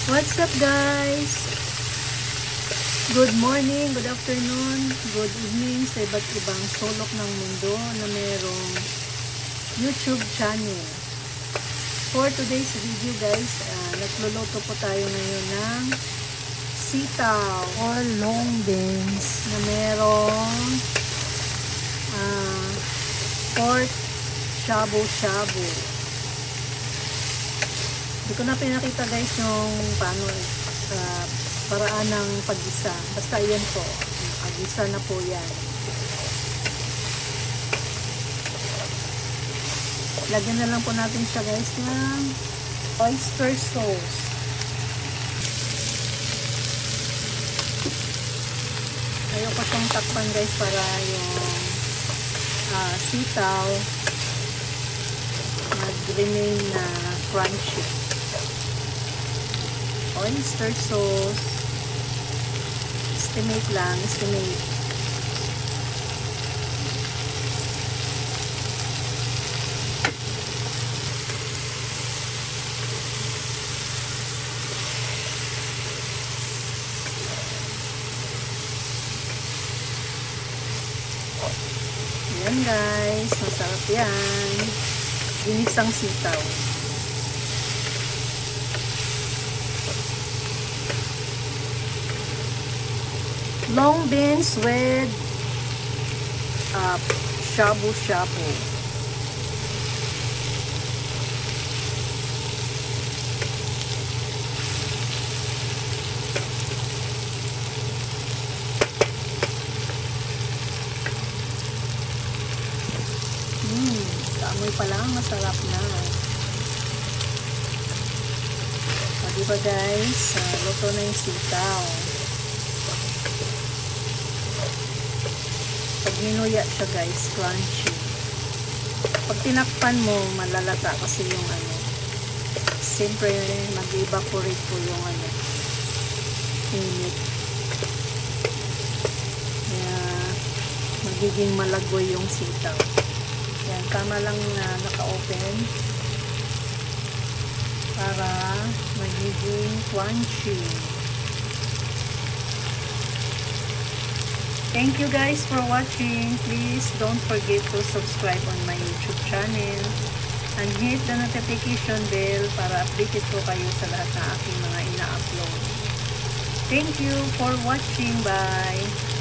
What's up guys? Good morning, good afternoon, good evening sa iba't ibang sulok ng mundo na mayroong YouTube channel. For today's video guys, nagluluto po tayo ngayon ng sitaw or long beans na mayroong pork shabu-shabu. Hindi ko na pinakita guys yung paano paraan ng pag-isa. Basta yan po. Pag-isa na po yan. Lagyan na lang po natin siya guys ng oyster sauce. Ayoko siyang takpan guys para yung sitaw mag-remain na crunchy. Oyster sauce. Estimate lang, estimate. Yan guys, masarap yan. Ginisang sitaw. Long beans with shabu-shabu. Amoy pa lang, masarap na. O, diba guys, luto na yung sitaw. Pag minuya siya guys, crunchy. Pag tinakpan mo, malalata kasi yung siyempre mag-evaporate po yung init. Kaya magiging malagoy yung sitaw. Yan, tama lang na naka-open para magiging crunchy. Thank you guys for watching. Please don't forget to subscribe on my YouTube channel and hit the notification bell para updated po kayo sa lahat ng aking mga ina-upload. Thank you for watching. Bye!